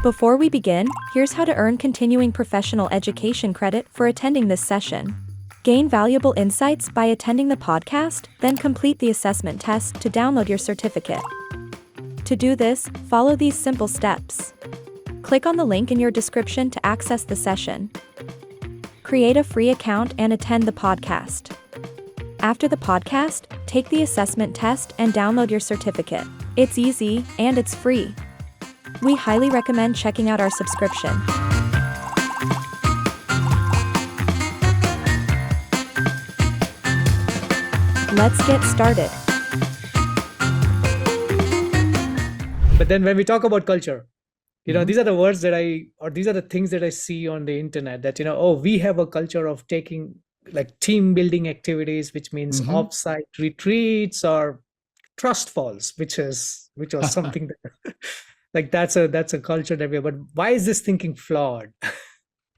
Before we begin, here's how to earn continuing professional education credit for attending this session. Gain valuable insights by attending the podcast, then complete the assessment test to download your certificate. To do this, follow these simple steps. Click on the link in your description to access the session. Create a free account and attend the podcast. After the podcast, take the assessment test and download your certificate. It's easy, and it's free. We highly recommend checking out our subscription. Let's get started. But then when we talk about culture, these are the words these are the things that I see on the internet that, we have a culture of taking like team building activities, which means offsite retreats or trust falls, which was something that like that's a culture that but why is this thinking flawed?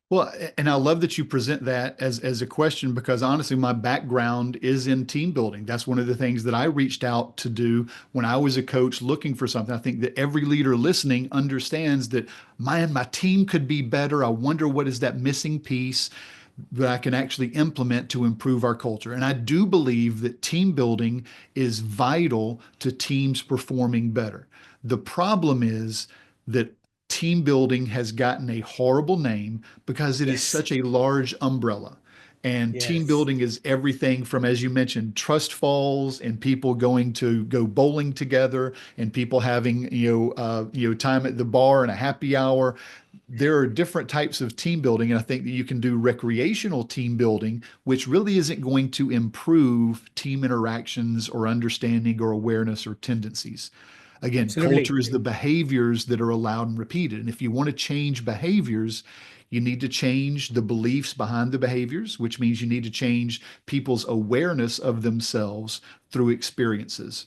Well, and I love that you present that as a question, because honestly, my background is in team building. That's one of the things that I reached out to do when I was a coach looking for something. I think that every leader listening understands that my team could be better. I wonder what is that missing piece that I can actually implement to improve our culture. And I do believe that team building is vital to teams performing better. The problem is that team building has gotten a horrible name because it is such a large umbrella. And team building is everything from, as you mentioned, trust falls and people going to go bowling together and people having, time at the bar and a happy hour. There are different types of team building. And I think that you can do recreational team building, which really isn't going to improve team interactions or understanding or awareness or tendencies. Again, Absolutely. Culture is the behaviors that are allowed and repeated. And if you want to change behaviors, you need to change the beliefs behind the behaviors, which means you need to change people's awareness of themselves through experiences.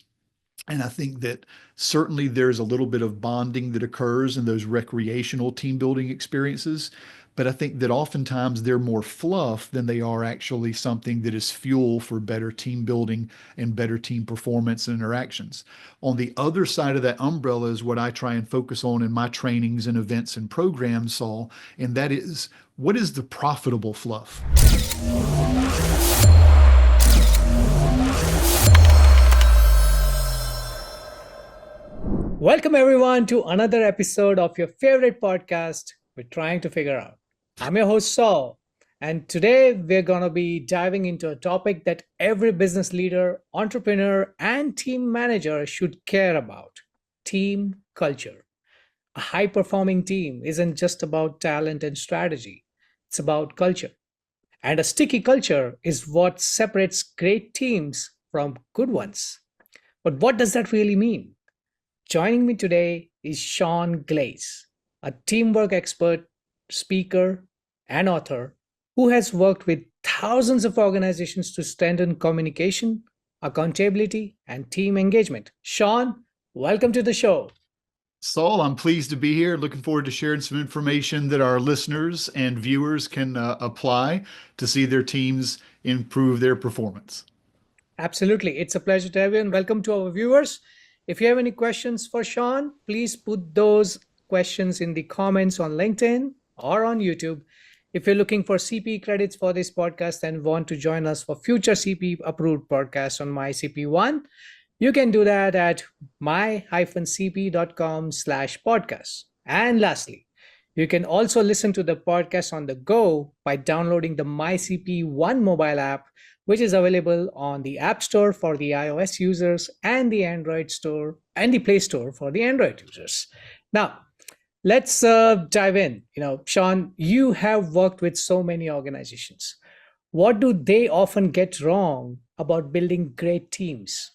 And I think that certainly there's a little bit of bonding that occurs in those recreational team building experiences. But I think that oftentimes they're more fluff than they are actually something that is fuel for better team building and better team performance and interactions. On the other side of that umbrella is what I try and focus on in my trainings and events and programs, Saul, and that is, what is the profitable fluff? Welcome everyone to another episode of your favorite podcast we're trying to figure out. I'm your host Saul, and today we're going to be diving into a topic that every business leader, entrepreneur, and team manager should care about: team culture. A high-performing team isn't just about talent and strategy, it's about culture. And a sticky culture is what separates great teams from good ones. But what does that really mean? Joining me today is Sean Glaze, a teamwork expert, speaker, and author who has worked with thousands of organizations to strengthen communication, accountability, and team engagement. Sean, welcome to the show. Saul, I'm pleased to be here. Looking forward to sharing some information that our listeners and viewers can apply to see their teams improve their performance. Absolutely. It's a pleasure to have you, and welcome to our viewers. If you have any questions for Sean, please put those questions in the comments on LinkedIn or on YouTube. If you're looking for CPE credits for this podcast and want to join us for future CPE approved podcasts on MYCPE ONE, you can do that at my-cpe.com/podcast. And lastly, you can also listen to the podcast on the go by downloading the MyCPE ONE mobile app, which is available on the App Store for the iOS users and the Android Store and the Play Store for the Android users. Now, let's dive in. Sean, you have worked with so many organizations. What do they often get wrong about building great teams?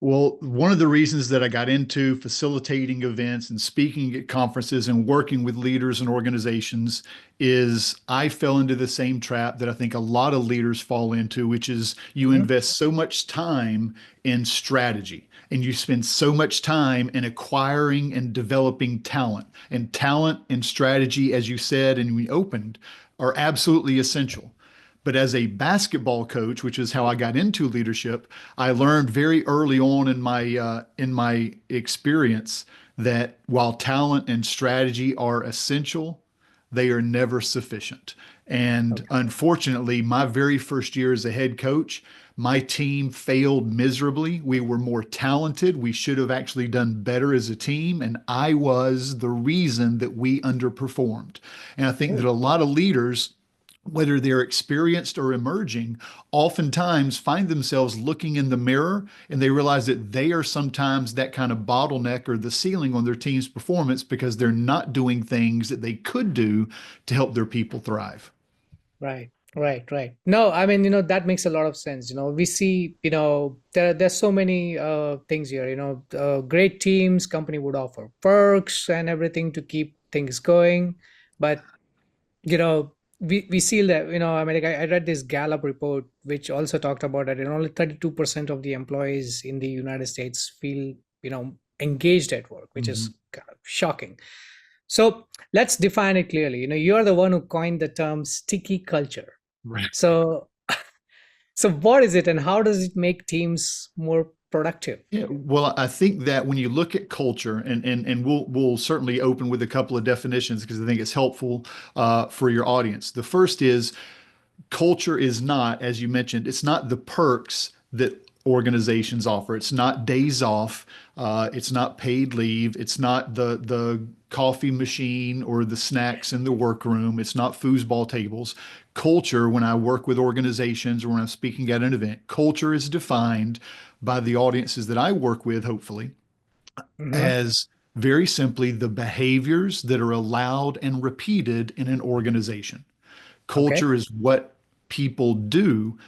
Well, one of the reasons that I got into facilitating events and speaking at conferences and working with leaders and organizations is I fell into the same trap that I think a lot of leaders fall into, which is you invest so much time in strategy and you spend so much time in acquiring and developing talent. And talent and strategy, as you said and we opened, are absolutely essential. But as a basketball coach, which is how I got into leadership, I learned very early on in my experience that while talent and strategy are essential, they are never sufficient. And Okay. unfortunately, my very first year as a head coach, my team failed miserably. We were more talented. We should have actually done better as a team. And I was the reason that we underperformed. And I think that Oh, a lot of leaders, whether they're experienced or emerging, oftentimes find themselves looking in the mirror and they realize that they are sometimes that kind of bottleneck or the ceiling on their team's performance because they're not doing things that they could do to help their people thrive. right, right, right. No, I mean, that makes a lot of sense. We see, there's so many things here. Great teams, company would offer perks and everything to keep things going, but we see that, I mean, like, I read this Gallup report which also talked about that, only 32% of the employees in the United States feel, engaged at work, which is Mhm. kind of shocking. So let's define it clearly. You're the one who coined the term sticky culture. Right. So so what is it, and how does it make teams more productive? Yeah, well, I think that when you look at culture, and we'll certainly open with a couple of definitions because I think it's helpful for your audience. The first is culture is not, as you mentioned, it's not the perks that organizations offer. It's not days off. It's not paid leave. It's not the coffee machine or the snacks in the workroom. It's not foosball tables. Culture, when I work with organizations or when I'm speaking at an event, culture is defined by the audiences that I work with, hopefully, Hmm. as very simply the behaviors that are allowed and repeated in an organization. Okay. Culture is what people do,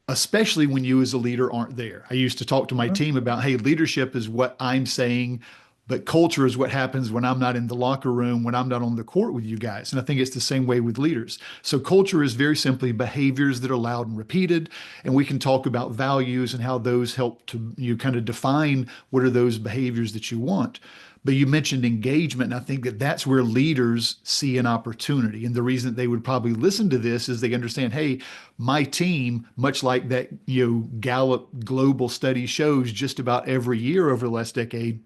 especially when you as a leader aren't there. I used to talk to my Mhm. team about, hey, leadership is what I'm saying, but culture is what happens when I'm not in the locker room, when I'm not on the court with you guys. And I think it's the same way with leaders. So culture is very simply behaviors that are loud and repeated. And we can talk about values and how those help to you kind of define what are those behaviors that you want. But you mentioned engagement, and I think that that's where leaders see an opportunity. And the reason that they would probably listen to this is they understand, hey, my team, much like that, Gallup global study shows just about every year over the last decade,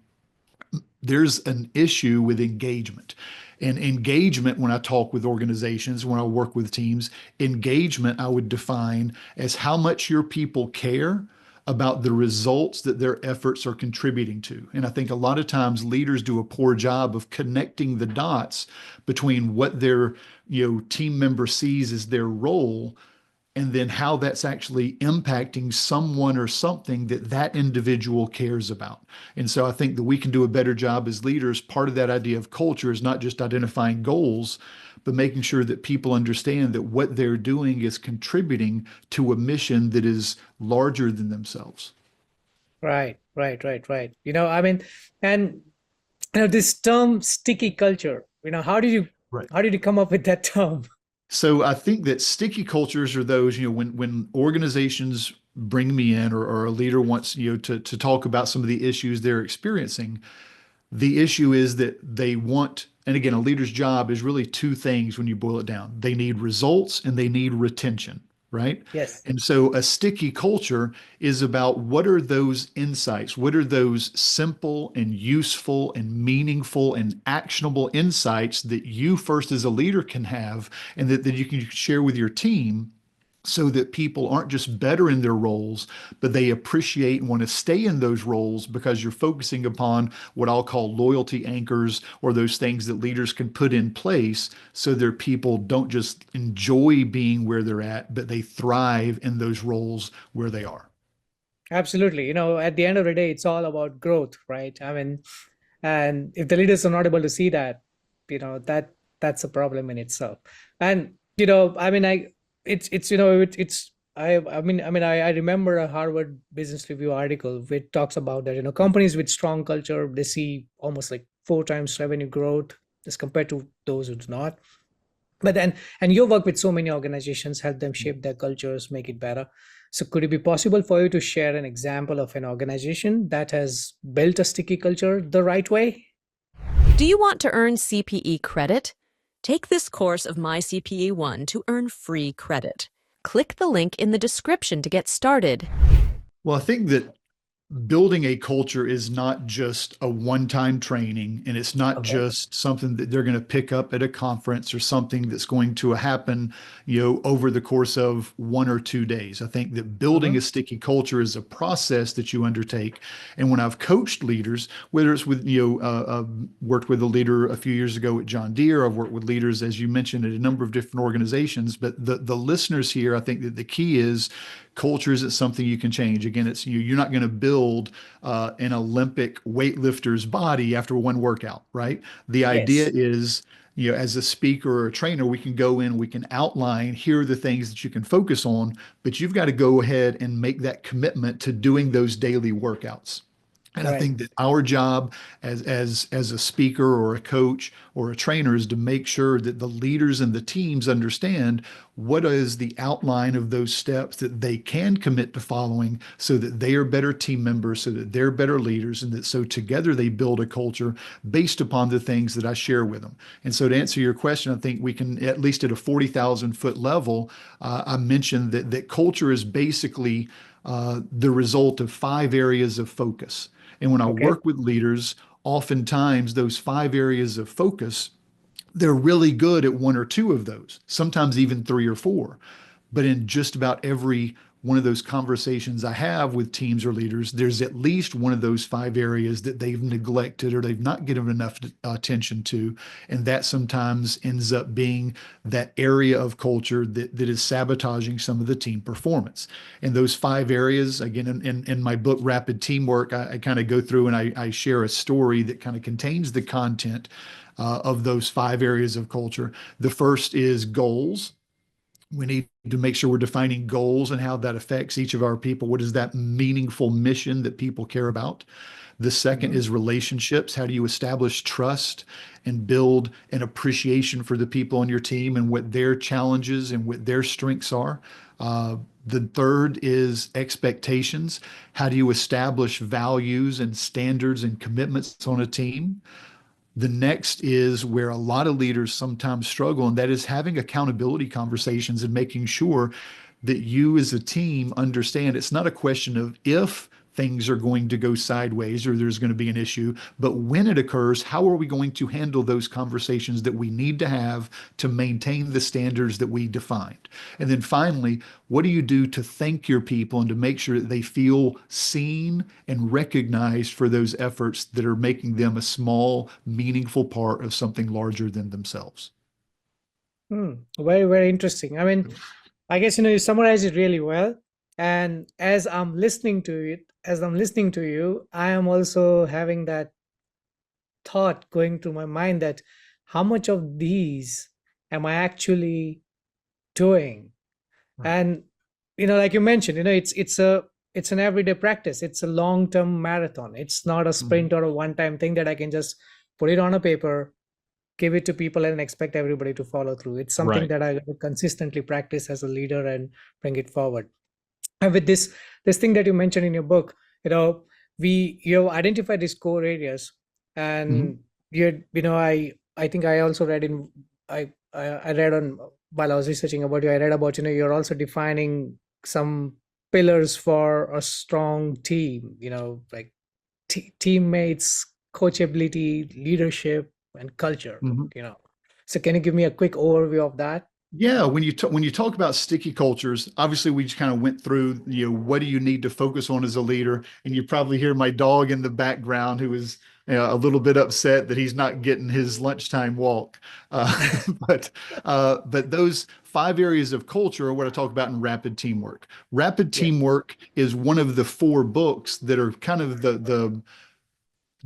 there's an issue with engagement. And engagement, when I talk with organizations, when I work with teams, engagement I would define as how much your people care about the results that their efforts are contributing to. And I think a lot of times leaders do a poor job of connecting the dots between what their team member sees as their role and then how that's actually impacting someone or something that that individual cares about. And so I think that we can do a better job as leaders. Part of that idea of culture is not just identifying goals, but making sure that people understand that what they're doing is contributing to a mission that is larger than themselves. Right, right, right, right. I mean, and this term sticky culture, Right. how did you come up with that term? So I think that sticky cultures are those, when organizations bring me in or a leader wants, to talk about some of the issues they're experiencing. The issue is that they want, and again, a leader's job is really two things when you boil it down. They need results and they need retention, right? Yes. And so a sticky culture is about what are those insights? What are those simple and useful and meaningful and actionable insights that you first as a leader can have and that you can share with your team so that people aren't just better in their roles, but they appreciate and want to stay in those roles because you're focusing upon what I'll call loyalty anchors or those things that leaders can put in place so their people don't just enjoy being where they're at, but they thrive in those roles where they are. Absolutely. At the end of the day, it's all about growth, right? I mean, and if the leaders are not able to see that, that's a problem in itself. And I mean, I remember a Harvard Business Review article which talks about that, companies with strong culture, they see almost like 4 times revenue growth as compared to those who do not. But then, and you work with so many organizations, help them shape their cultures, make it better. So could it be possible for you to share an example of an organization that has built a sticky culture the right way? Do you want to earn CPE credit? Take this course of MyCPE ONE to earn free credit. Click the link in the description to get started. Well, I think that building a culture is not just a one-time training, and it's not Okay. just something that they're going to pick up at a conference or something that's going to happen, over the course of 1 or 2 days. I think that building a Mm-hmm. sticky culture is a process that you undertake. And when I've coached leaders, whether it's with, worked with a leader a few years ago at John Deere, I've worked with leaders, as you mentioned, at a number of different organizations. But the listeners here, I think that the key is culture isn't something you can change. Again, it's you're not going to build an Olympic weightlifter's body after one workout, right? The idea Yes. is, as a speaker or a trainer, we can go in, we can outline, here are the things that you can focus on, but you've got to go ahead and make that commitment to doing those daily workouts. And I Right. think that our job as a speaker or a coach or a trainer is to make sure that the leaders and the teams understand what is the outline of those steps that they can commit to following so that they are better team members, so that they're better leaders, and that so together they build a culture based upon the things that I share with them. And so to answer your question, I think we can, at least at a 40,000 foot level, I mentioned that culture is basically the result of 5 areas of focus. And when I Okay. work with leaders, oftentimes those 5 areas of focus, they're really good at 1 or 2 of those, sometimes even 3 or 4. But in just about every one of those conversations I have with teams or leaders, there's at least one of those 5 areas that they've neglected or they've not given enough attention to. And that sometimes ends up being that area of culture that is sabotaging some of the team performance. And those 5 areas, again, in my book, Rapid Teamwork, I kind of go through and I share a story that kind of contains the content of those 5 areas of culture. The first is goals. We need to make sure we're defining goals and how that affects each of our people. What is that meaningful mission that people care about? The second Mm-hmm. is relationships. How do you establish trust and build an appreciation for the people on your team and what their challenges and what their strengths are? The third is expectations. How do you establish values and standards and commitments on a team? The next is where a lot of leaders sometimes struggle, and that is having accountability conversations and making sure that you as a team understand it's not a question of if things are going to go sideways or there's going to be an issue, but when it occurs, how are we going to handle those conversations that we need to have to maintain the standards that we defined? And then finally, what do you do to thank your people and to make sure that they feel seen and recognized for those efforts that are making them a small, meaningful part of something larger than themselves? Hmm. Very, very interesting. I mean, I guess you summarized it really well. And as I'm listening to you, I am also having that thought going through my mind that how much of these am I actually doing? Right. And like you mentioned, it's an everyday practice. It's a long-term marathon. It's not a Mhm. sprint or a one-time thing that I can just put it on a paper, give it to people and expect everybody to follow through. It's something Right. that I consistently practice as a leader and bring it forward. And with this thing that you mentioned in your book, you have identified these core areas, Mhm. and I think I also read in I read on while I was researching about you, I read about you're also defining some pillars for a strong team, like teammates, coachability, leadership, and culture. Mhm. You know, so can you give me a quick overview of that? Yeah, when you talk about sticky cultures, obviously we just kind of went through, what do you need to focus on as a leader? And you probably hear my dog in the background who is a little bit upset that he's not getting his lunchtime walk. Uh, but but those 5 areas of culture are what I talk about in Rapid Teamwork. Rapid Yes. Teamwork is one of the 4 books that are kind of the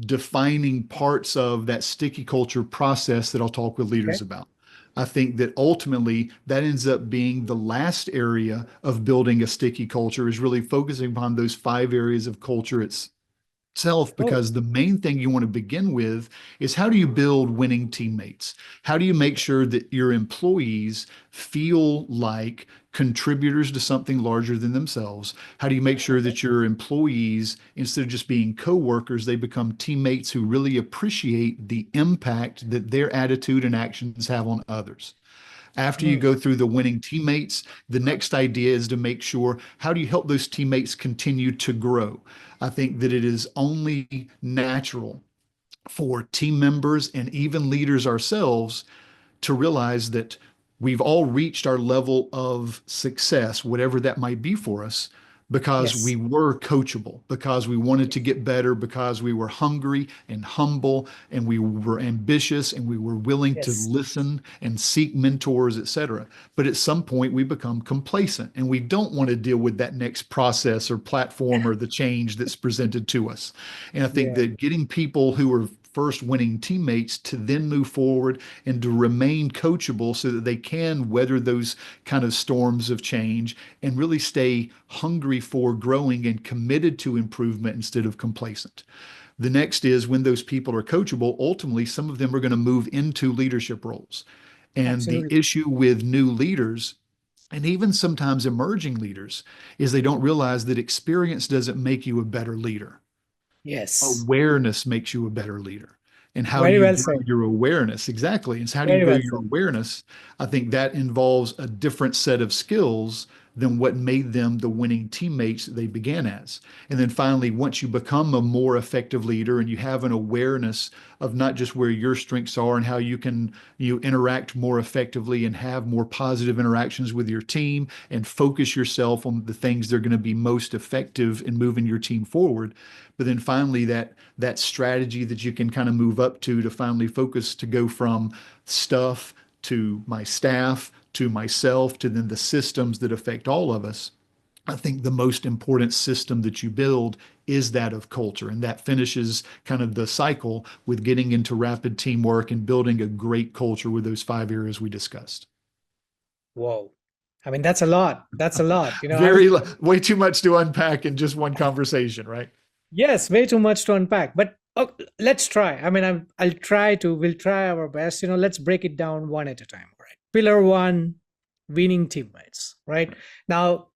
defining parts of that sticky culture process that I'll talk with Okay. leaders about. I think that ultimately that ends up being the last area of building a sticky culture is really focusing upon those 5 areas of culture itself, Oh, because the main thing you want to begin with is how do you build winning teammates? How do you make sure that your employees feel like contributors to something larger than themselves? How do you make sure okay. that your employees, instead of just being coworkers, they become teammates who really appreciate the impact that their attitude and actions have on others? After you Mm. go through the winning teammates, the next idea is to make sure how do you help those teammates continue to grow? I think that it is only natural for team members and even leaders ourselves to realize that we've all reached our level of success, whatever that might be for us, because we Yes. were coachable, because we wanted to get better, because we were hungry and humble, and we were ambitious, and we were willing to Yes. listen and seek mentors, etc. But at some point, we become complacent, and we don't want to deal with that next process or platform or the change that's presented to us. And I think Yeah. that getting people who are first winning teammates to then move forward and to remain coachable so that they can weather those kind of storms of change and really stay hungry for growing and committed to improvement instead of complacent. The next is when those people are coachable, ultimately, some of them are going to move into leadership roles. And the Absolutely. issue with new leaders and even sometimes emerging leaders is they don't realize that experience doesn't make you a better leader. Yes. Awareness makes you a better leader. And how do Very you well grow said. your awareness? Exactly. And so how do you Very grow well your said. awareness? I think that involves a different set of skills than what made them the winning teammates that they began as. And then finally, once you become a more effective leader and you have an awareness of not just where your strengths are and how you interact more effectively and have more positive interactions with your team and focus yourself on the things that are going to be most effective in moving your team forward. But then finally, that strategy that you can kind of move up to finally focus to go from stuff to my staff to myself to then the systems that affect all of us. I think the most important system that you build is that of culture. And that finishes kind of the cycle with getting into rapid teamwork and building a great culture with those 5 areas we discussed. Whoa. I mean, that's a lot. That's a lot. Way too much to unpack in just one conversation, right? Yes, way too much to unpack. But let's try. I mean, we'll try our best. Let's break it down one at a time. All right. Pillar one, winning teammates. Right. Now,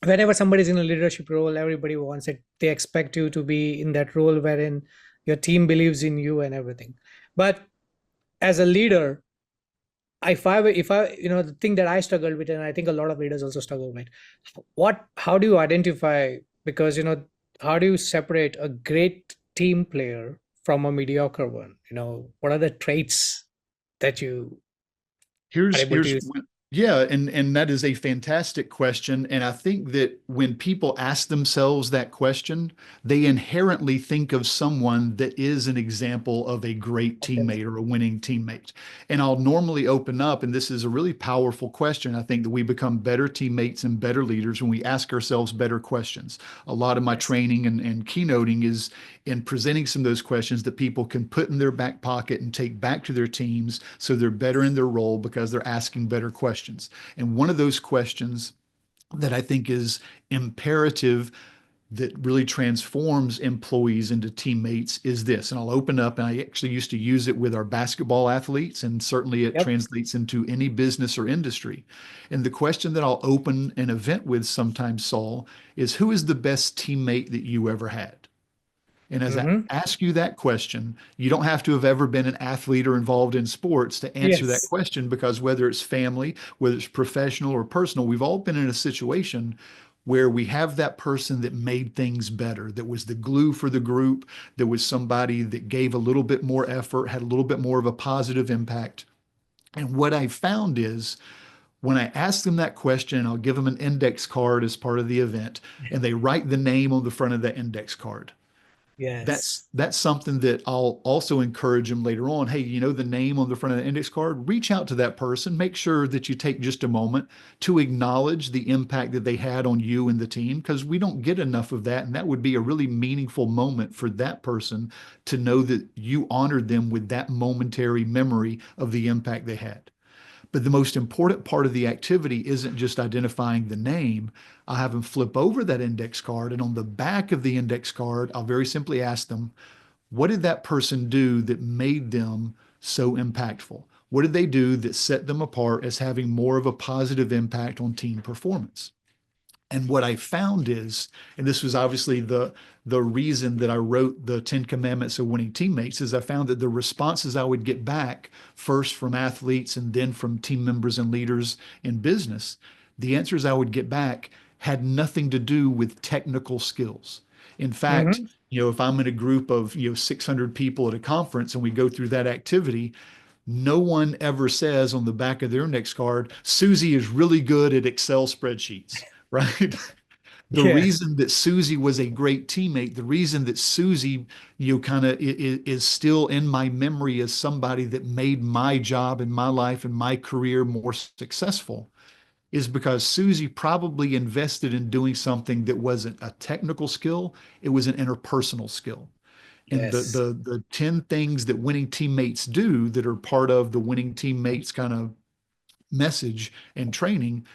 whenever somebody's in a leadership role, everybody wants it. They expect you to be in that role wherein your team believes in you and everything. But as a leader, the thing that I struggled with, and I think a lot of leaders also struggle with, how do you identify, because, how do you separate a great team player from a mediocre one? What are the traits that you are able to Here's use? yeah, and that is a fantastic question. And I think that when people ask themselves that question, they inherently think of someone that is an example of a great teammate or a winning teammate. And I'll normally open up, and this is a really powerful question. I think that we become better teammates and better leaders when we ask ourselves better questions. A lot of my Yes. training and keynoting is in presenting some of those questions that people can put in their back pocket and take back to their teams so they're better in their role because they're asking better questions. And one of those questions that I think is imperative that really transforms employees into teammates is this. And I'll open up, and I actually used to use it with our basketball athletes, and certainly it Yep. translates into any business or industry. And the question that I'll open an event with sometimes, Saul, is who is the best teammate that you ever had? And as I Mm-hmm. ask you that question, you don't have to have ever been an athlete or involved in sports to answer that Yes. question, because whether it's family, whether it's professional or personal, we've all been in a situation where we have that person that made things better, that was the glue for the group, that was somebody that gave a little bit more effort, had a little bit more of a positive impact. And what I found is when I ask them that question, I'll give them an index card as part of the event, and they write the name on the front of the index card. Yes. That's something that I'll also encourage them later on. Hey, the name on the front of the index card, reach out to that person, make sure that you take just a moment to acknowledge the impact that they had on you and the team, because we don't get enough of that. And that would be a really meaningful moment for that person to know that you honored them with that momentary memory of the impact they had. But the most important part of the activity isn't just identifying the name. I'll have them flip over that index card, and on the back of the index card, I'll very simply ask them, what did that person do that made them so impactful? What did they do that set them apart as having more of a positive impact on team performance? And what I found is, and this was obviously the reason that I wrote the 10 Commandments of Winning Teammates, is I found that the responses I would get back, first from athletes and then from team members and leaders in business, the answers I would get back had nothing to do with technical skills. In fact, Mm-hmm. if I'm in a group of 600 people at a conference and we go through that activity, no one ever says on the back of their index card, Susie is really good at Excel spreadsheets, right? The Yeah. reason that Susie was a great teammate, the reason that Susie, kind of is still in my memory as somebody that made my job and my life and my career more successful is because Susie probably invested in doing something that wasn't a technical skill, it was an interpersonal skill. And the Yes. the the 10 things that winning teammates do that are part of the winning teammates kind of message and training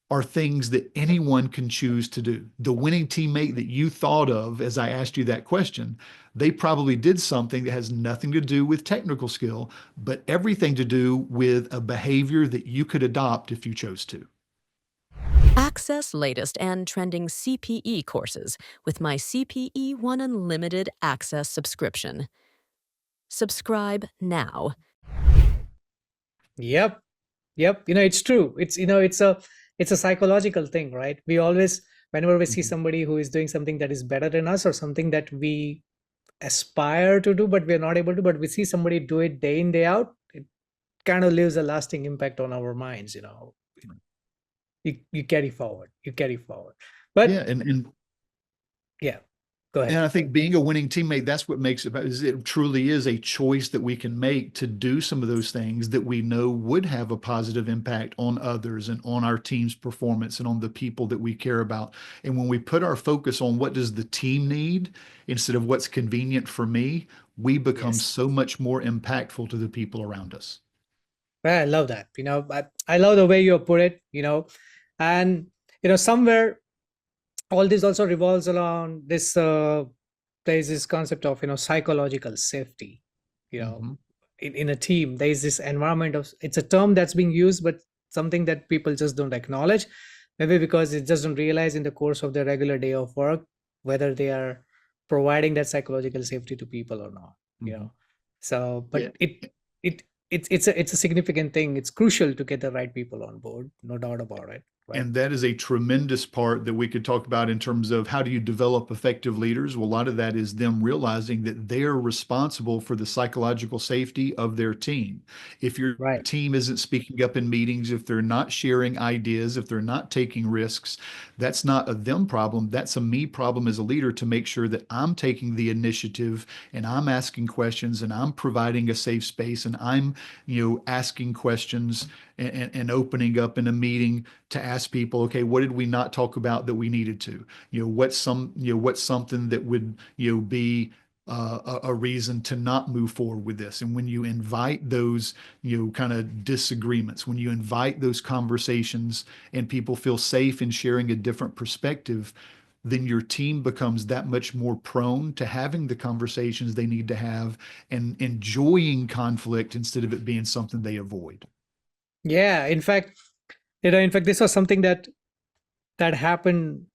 are things that anyone can choose to do. The winning teammate that you thought of as I asked you that question, they probably did something that has nothing to do with technical skill, but everything to do with a behavior that you could adopt if you chose to. Access latest and trending CPE courses with my CPE One Unlimited Access subscription. Subscribe now. Yep. Yep. It's true. It's a psychological thing, right? We always, whenever we see Mhm. somebody who is doing something that is better than us or something that we aspire to do, but we're not able to, but we see somebody do it day in, day out, it kind of leaves a lasting impact on our minds. You carry forward. You carry forward. Yeah, But and yeah, go And ahead. I think being a winning teammate, that's what makes it truly is a choice that we can make to do some of those things that we know would have a positive impact on others and on our team's performance and on the people that we care about. And when we put our focus on what does the team need instead of what's convenient for me, we become Yes. so much more impactful to the people around us. Well, I love that. I love the way you put it. And, somewhere all this also revolves around this there is this concept of psychological safety you know Mhm. in a team. There is this environment of, it's a term that's being used, but something that people just don't acknowledge, maybe because it doesn't realize in the course of their regular day of work whether they are providing that psychological safety to people or not you Mhm. know so Yeah. but it's a significant thing. It's crucial to get the right people on board, no doubt about it, right? And that is a tremendous part that we could talk about in terms of how do you develop effective leaders? Well, a lot of that is them realizing that they're responsible for the psychological safety of their team. If your Right. team isn't speaking up in meetings, if they're not sharing ideas, if they're not taking risks, that's not a them problem. That's a me problem as a leader to make sure that I'm taking the initiative and I'm asking questions and I'm providing a safe space and I'm, asking questions and opening up in a meeting to ask people, okay, what did we not talk about that we needed to? What's something that would, be a reason to not move forward with this. And when you invite those, kind of disagreements, when you invite those conversations and people feel safe in sharing a different perspective, then your team becomes that much more prone to having the conversations they need to have and enjoying conflict instead of it being something they avoid. Yeah, in fact this was something that happened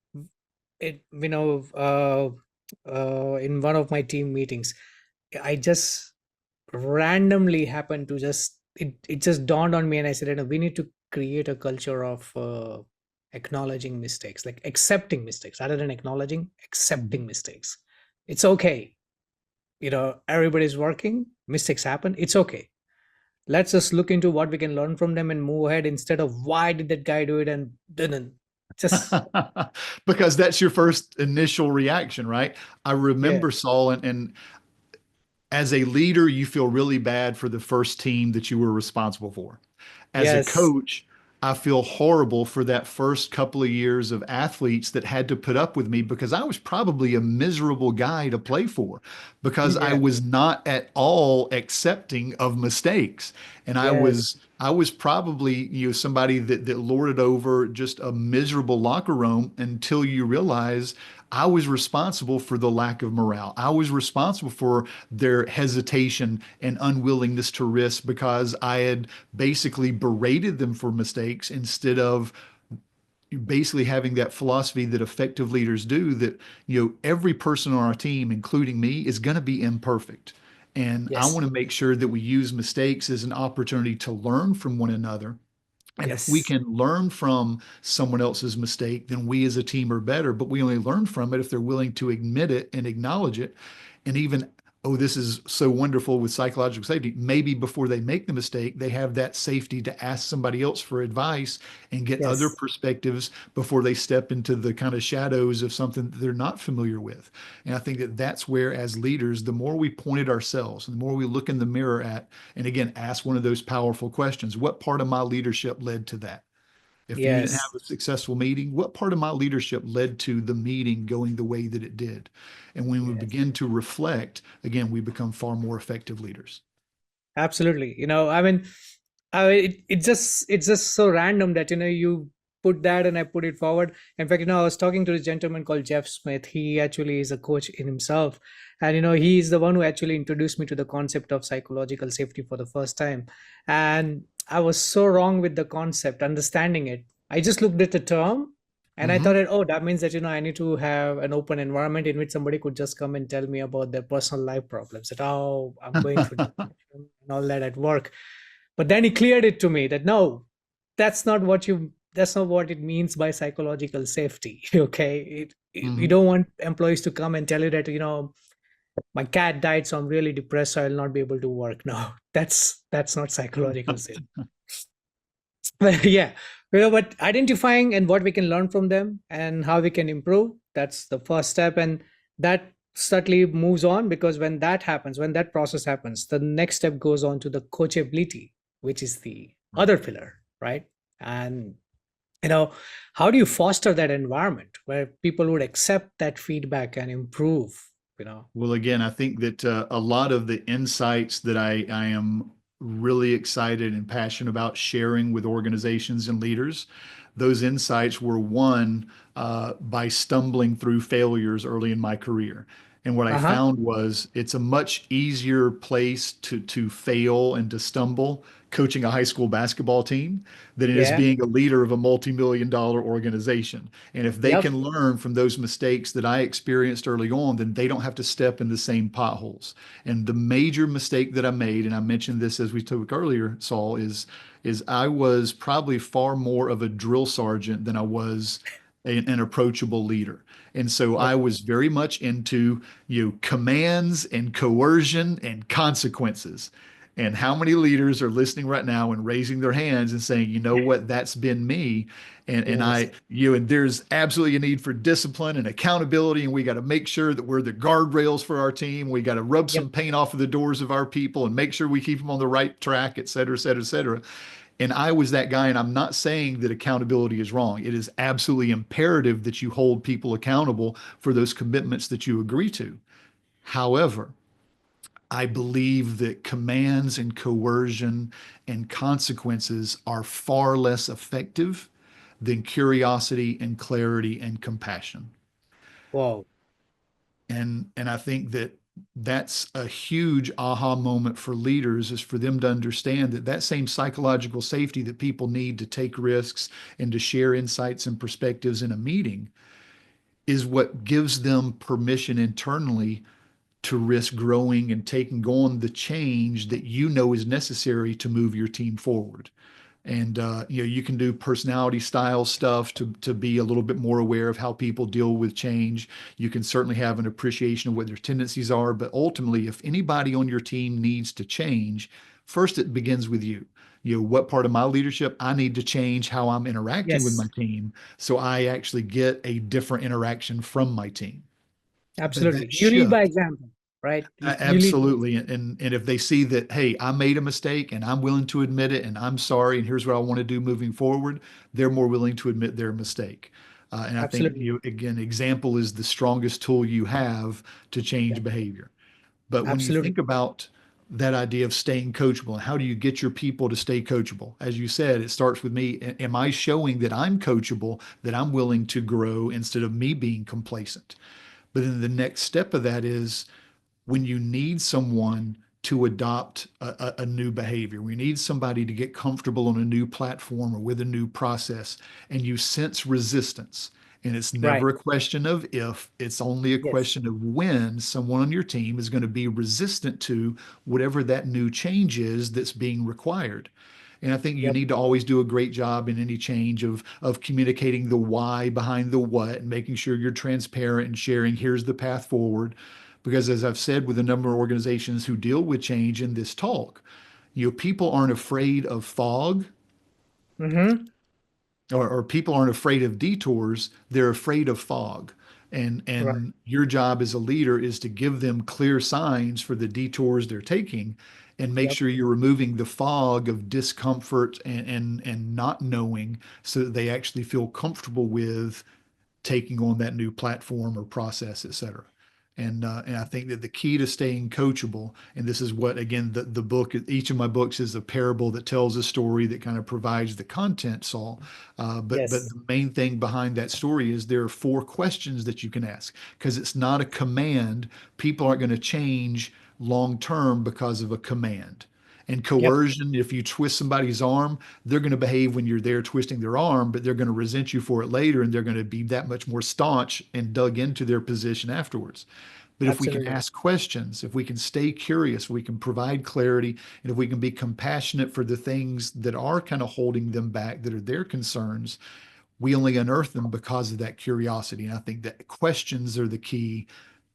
in one of my team meetings. I just randomly happened to it just dawned on me, and I said, we need to create a culture of acknowledging mistakes, like accepting mistakes rather than acknowledging, accepting mistakes. It's okay. Everybody's working, mistakes happen, it's okay. Let's just look into what we can learn from them and move ahead, instead of why did that guy do it and didn't. Just Because that's your first initial reaction, right? I yeah. remember Saul, and as a leader, you feel really bad for the first team that you were responsible for. As a Yes. coach, I feel horrible for that first couple of years of athletes that had to put up with me because I was probably a miserable guy to play for because I Yeah. was not at all accepting of mistakes. And I Yes. was I was probably, somebody that lorded over just a miserable locker room until you realize I was responsible for the lack of morale. I was responsible for their hesitation and unwillingness to risk because I had basically berated them for mistakes instead of basically having that philosophy that effective leaders do, that every person on our team, including me, is going to be imperfect. And I Yes. want to make sure that we use mistakes as an opportunity to learn from one another. And if we Yes. can learn from someone else's mistake, then we as a team are better. But we only learn from it if they're willing to admit it and acknowledge it. And even, oh, this is so wonderful with psychological safety. Maybe before they make the mistake, they have that safety to ask somebody else for advice and get other Yes. perspectives before they step into the kind of shadows of something that they're not familiar with. And I think that that's where, as leaders, the more we point at ourselves, the more we look in the mirror at, and again, ask one of those powerful questions: what part of my leadership led to that? If you didn't Yes. have a successful meeting, what part of my leadership led to the meeting going the way that it did? And when we Yes. begin to reflect, again, we become far more effective leaders. Absolutely. It's just so random that you put that and I put it forward. In fact, I was talking to this gentleman called Jeff Smith. He actually is a coach in himself, and he is the one who actually introduced me to the concept of psychological safety for the first time. And I was so wrong with the concept, understanding it. I just looked at the term. And I thought Hmm. that, oh, that means that, I need to have an open environment in which somebody could just come and tell me about their personal life problems, that, oh, I'm going through depression and all that at work. But then he cleared it to me that no, that's not what it means by psychological safety. Okay. You Hmm. don't want employees to come and tell you that, my cat died, so I'm really depressed, so I'll not be able to work. No, that's not psychological safety. But yeah, but identifying and what we can learn from them and how we can improve, that's the first step. And that certainly moves on, because when that happens, when that process happens, the next step goes on to the coachability, which is the other pillar, right? And you know how do you foster that environment where people would accept that feedback and improve? Well, again, I think that a lot of the insights that I am really excited and passionate about sharing with organizations and leaders, those insights were won by stumbling through failures early in my career. And what I Uh-huh. found was it's a much easier place to fail and to stumble coaching a high school basketball team than it is Yeah. being a leader of a multi-million-dollar organization. And if they Yep. can learn from those mistakes that I experienced early on, then they don't have to step in the same potholes. And the major mistake that I made, and I mentioned this as we spoke earlier, Saul, is I was probably far more of a drill sergeant than I was an approachable leader. And so I Okay. was very much into commands and coercion and consequences. And how many leaders are listening right now and raising their hands and saying, you know what, that's been me. And Yes. and there's absolutely a need for discipline and accountability. And we got to make sure that we're the guardrails for our team. We got to rub Yep. some paint off of the doors of our people and make sure we keep them on the right track, et cetera, et cetera, et cetera. And I was that guy. And I'm not saying that accountability is wrong. It is absolutely imperative that you hold people accountable for those commitments that you agree to. However, I believe that commands and coercion and consequences are far less effective than curiosity and clarity and compassion. Wow. And I think that that's a huge aha moment for leaders, is for them to understand that that same psychological safety that people need to take risks and to share insights and perspectives in a meeting is what gives them permission internally to risk growing and taking on the change that is necessary to move your team forward. And you can do personality style stuff to be a little bit more aware of how people deal with change. You can certainly have an appreciation of what their tendencies are, but ultimately, if anybody on your team needs to change, first it begins with you. What part of my leadership I need to change how I'm interacting with my Yes. team so I actually get a different interaction from my team. But that Absolutely. You lead by shift. example, right? You lead. Absolutely. And if they see that, hey, I made a mistake and I'm willing to admit it and I'm sorry and here's what I want to do moving forward, they're more willing to admit their mistake. And I think Absolutely. again, example is the strongest tool you have to change Yep. behavior. But when you Absolutely. think about that idea of staying coachable and how do you get your people to stay coachable? As you said, it starts with me. Am I showing that I'm coachable, that I'm willing to grow instead of me being complacent? But then the next step of that is when you need someone to adopt a new behavior. We need somebody to get comfortable on a new platform or with a new process, and you sense resistance. And it's Right. never a question of if, it's only a Yes. question of when someone on your team is going to be resistant to whatever that new change is that's being required. And I think you Yep. need to always do a great job in any change of communicating the why behind the what and making sure you're transparent and sharing here's the path forward. Because as I've said with a number of organizations who deal with change in this talk, people aren't afraid of fog, Mm-hmm. or people aren't afraid of detours, they're afraid of fog. Right. And your job as a leader is to give them clear signs for the detours they're taking and make Yep. sure you're removing the fog of discomfort and not knowing so that they actually feel comfortable with taking on that new platform or process, et cetera. And I think that the key to staying coachable, and this is what, again, the book, each of my books is a parable that tells a story that kind of provides the content, Saul. But Yes. the main thing behind that story is there are four questions that you can ask because it's not a command. People aren't going to change long term because of a command. And Yep. coercion, if you twist somebody's arm, they're going to behave when you're there twisting their arm, but they're going to resent you for it later and they're going to be that much more staunch and dug into their position afterwards. But if we can Absolutely. ask questions, if we can stay curious, we can provide clarity, and if we can be compassionate for the things that are kind of holding them back, that are their concerns, we only unearth them because of that curiosity. And I think that questions are the key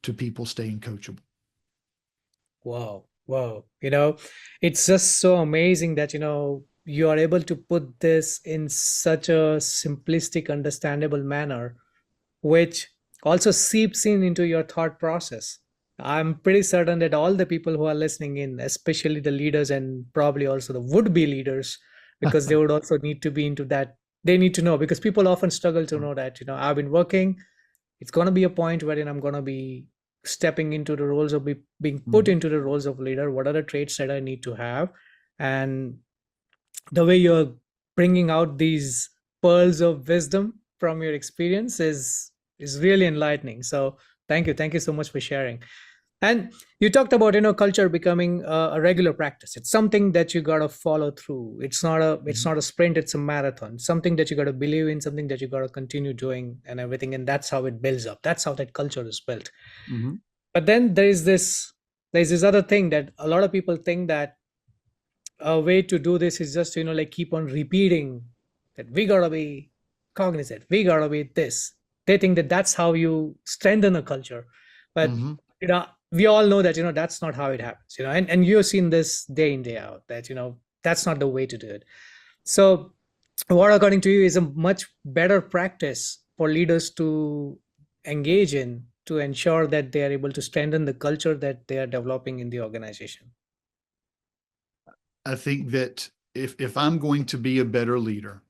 to people staying coachable. Wow. Wow. It's just so amazing that, you are able to put this in such a simplistic, understandable manner, which also seeps in into your thought process. I'm pretty certain that all the people who are listening in, especially the leaders and probably also the would-be leaders, because they would also need to be into that. They need to know because people often struggle to know that, I've been working. It's going to be a point wherein I'm going to be stepping into the roles of being put Mhm. into the roles of leader. What are the traits that I need to have? And the way you're bringing out these pearls of wisdom from your experience is really enlightening. So thank you so much for sharing. And you talked about culture becoming a regular practice. It's something that you got to follow through. It's Mhm. not a sprint, it's a marathon. Something that you got to believe in, something that you got to continue doing and everything, and that's how it builds up. That's how that culture is built. Mhm. But then there's this other thing that a lot of people think that a way to do this is just like keep on repeating that we gotta be cognizant, we gotta be this. They think that that's how you strengthen a culture, but Mhm. we all know that that's not how it happens, and you've seen this day in day out that that's not the way to do it. So what according to you is a much better practice for leaders to engage in to ensure that they are able to strengthen the culture that they are developing in the organization? I think that if I'm going to be a better leader,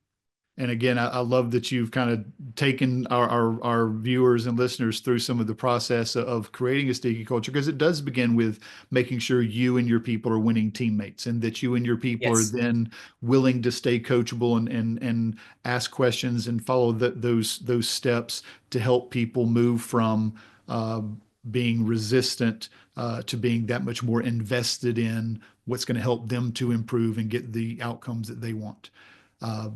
and again, I love that you've kind of taken our viewers and listeners through some of the process of creating a sticky culture, because it does begin with making sure you and your people are winning teammates and that you and your people are Yes. then willing to stay coachable and ask questions and follow those steps to help people move from uh, being resistant to being that much more invested in what's going to help them to improve and get the outcomes that they want. Uh,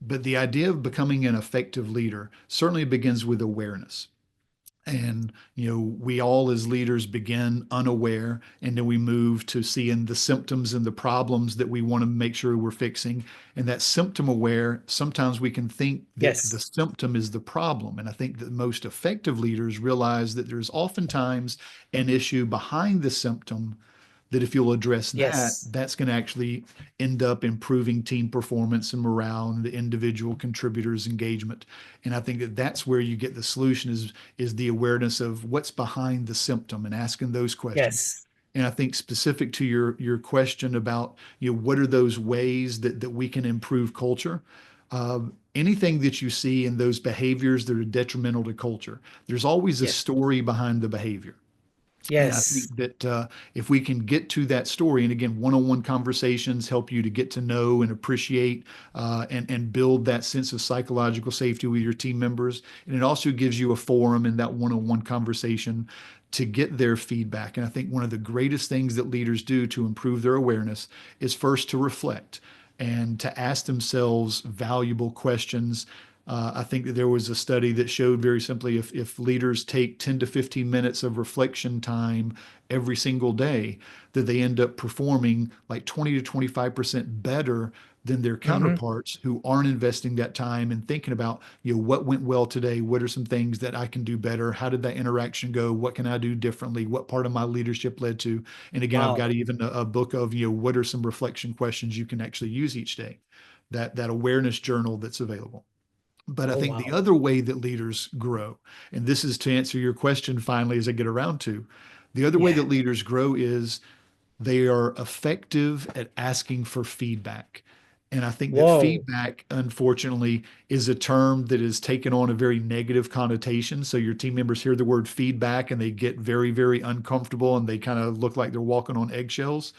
but the idea of becoming an effective leader certainly begins with awareness. And, we all as leaders begin unaware, and then we move to seeing the symptoms and the problems that we want to make sure we're fixing. And that symptom aware, sometimes we can think that the Yes. symptom is the problem. And I think that most effective leaders realize that there's oftentimes an issue behind the symptom that if you'll address that, Yes. that's going to actually end up improving team performance and morale and the individual contributors' engagement. And I think that that's where you get the solution is the awareness of what's behind the symptom and asking those questions. Yes. And I think specific to your question about what are those ways that we can improve culture. Uh, Anything that you see in those behaviors that are detrimental to culture, there's always a Yes. story behind the behavior. And I Yes. think that if we can get to that story, and again, one-on-one conversations help you to get to know and appreciate and build that sense of psychological safety with your team members. And it also gives you a forum in that one-on-one conversation to get their feedback. And I think one of the greatest things that leaders do to improve their awareness is first to reflect and to ask themselves valuable questions. I think that there was a study that showed very simply if leaders take 10 to 15 minutes of reflection time every single day, that they end up performing like 20 to 25% better than their Hmm. counterparts who aren't investing that time and thinking about, what went well today? What are some things that I can do better? How did that interaction go? What can I do differently? What part of my leadership led to? And again, I've got Wow. even a book of, what are some reflection questions you can actually use each day? That awareness journal that's available. But I Oh, think the wow. other way that leaders grow, and this is to answer your question finally as I get around to, the other way Yeah. that leaders grow is they are effective at asking for feedback. And I think that Whoa. feedback, unfortunately, is a term that is taken on a very negative connotation. So your team members hear the word feedback and they get very, very uncomfortable and they kind of look like they're walking on eggshells.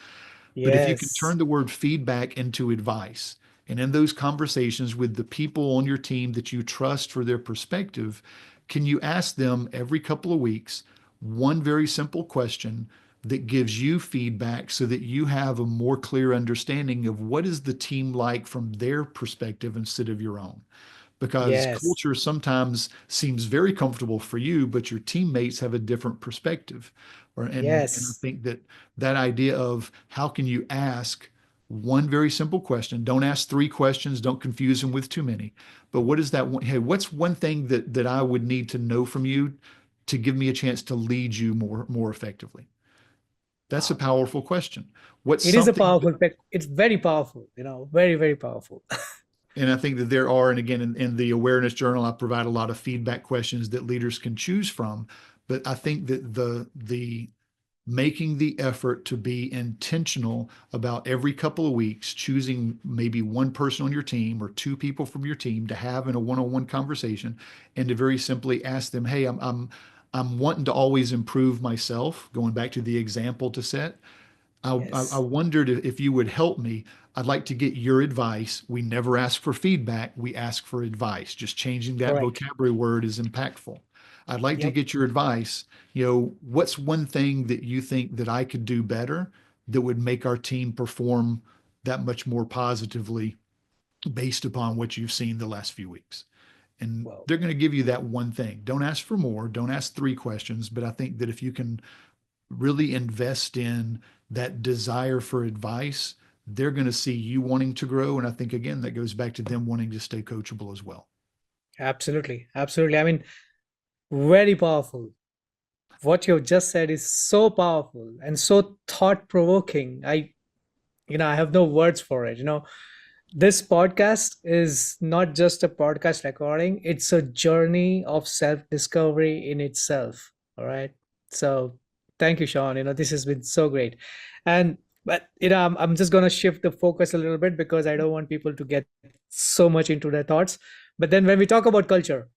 But if you can Yes. turn the word feedback into advice, and in those conversations with the people on your team that you trust for their perspective, can you ask them every couple of weeks one very simple question that gives you feedback so that you have a more clear understanding of what is the team like from their perspective instead of your own? Because Yes. culture sometimes seems very comfortable for you, but your teammates have a different perspective. And I Yes. think that that idea of how can you ask one very simple question? Don't ask three questions. Don't confuse them with too many. But what is that one? Hey, what's one thing that I would need to know from you to give me a chance to lead you more effectively? That's a Wow. powerful question. What's It is a something powerful, it's very powerful, very, very powerful. And I think that there are, and again, in the awareness journal, I provide a lot of feedback questions that leaders can choose from. But I think that the making the effort to be intentional about every couple of weeks, choosing maybe one person on your team or two people from your team to have in a one-on-one conversation, and to very simply ask them, "Hey, I'm wanting to always improve myself." Going back to the example to set, I Yes. wondered if you would help me. I'd like to get your advice. We never ask for feedback. We ask for advice. Just changing that Correct. vocabulary word is impactful. I'd like to Yep. get your advice. What's one thing that you think that I could do better that would make our team perform that much more positively based upon what you've seen the last few weeks? And Well, they're going to give you that one thing. Don't ask for more. Don't ask three questions. But I think that if you can really invest in that desire for advice, they're going to see you wanting to grow. And I think, again, that goes back to them wanting to stay coachable as well. absolutely. Absolutely. I mean, very powerful. What you've just said is so powerful and so thought-provoking. I have no words for it. This podcast is not just a podcast recording, it's a journey of self-discovery in itself. All right. So thank you, Sean. This has been so great. And but I'm just gonna shift the focus a little bit because I don't want people to get so much into their thoughts. But then when we talk about culture,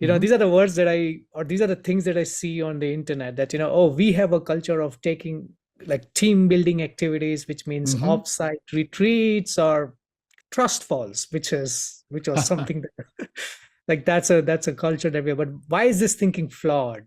Mm-hmm. these are the words or these are the things that I see on the internet that, oh, we have a culture of taking like team building activities, which means Mm-hmm. offsite retreats or trust falls, which was something that like that's a culture that we have. But why is this thinking flawed?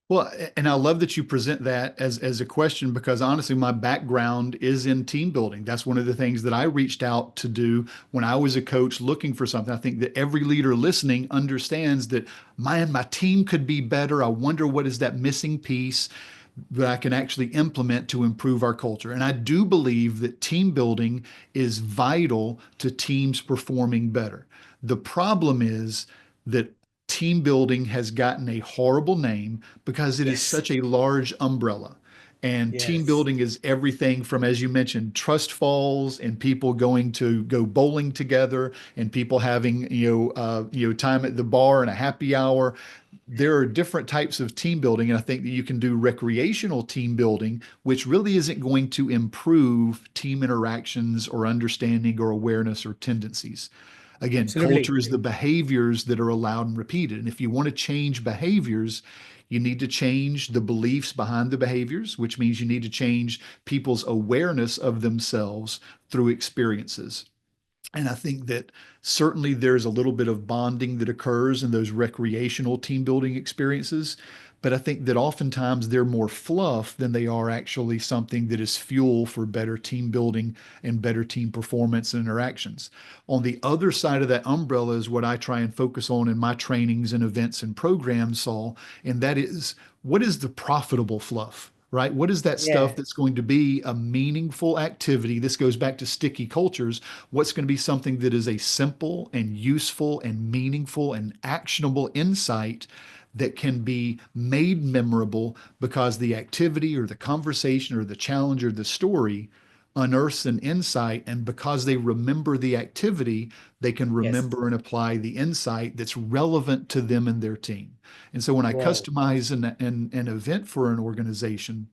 Well, and I love that you present that as a question because honestly, my background is in team building. That's one of the things that I reached out to do when I was a coach looking for something. I think that every leader listening understands that, man, my team could be better. I wonder what is that missing piece that I can actually implement to improve our culture. And I do believe that team building is vital to teams performing better. The problem is that team building has gotten a horrible name because it is Yes. such a large umbrella. And team Yes. building is everything from, as you mentioned, trust falls and people going to go bowling together and people having, time at the bar and a happy hour. There are different types of team building, and I think that you can do recreational team building, which really isn't going to improve team interactions or understanding or awareness or tendencies. Again, Absolutely. culture is the behaviors that are allowed and repeated. And if you want to change behaviors, you need to change the beliefs behind the behaviors, which means you need to change people's awareness of themselves through experiences. And I think that certainly there's a little bit of bonding that occurs in those recreational team building experiences. But I think that oftentimes they're more fluff than they are actually something that is fuel for better team building and better team performance and interactions. On the other side of that umbrella is what I try and focus on in my trainings and events and programs, Saul, and that is what is the profitable fluff? Right? What is that stuff Yeah. that's going to be a meaningful activity? This goes back to sticky cultures. What's going to be something that is a simple and useful and meaningful and actionable insight that can be made memorable because the activity or the conversation or the challenge or the story unearths an insight, and because they remember the activity, they can Yes. remember and apply the insight that's relevant to them and their team. And so when I Wow. customize an event for an organization,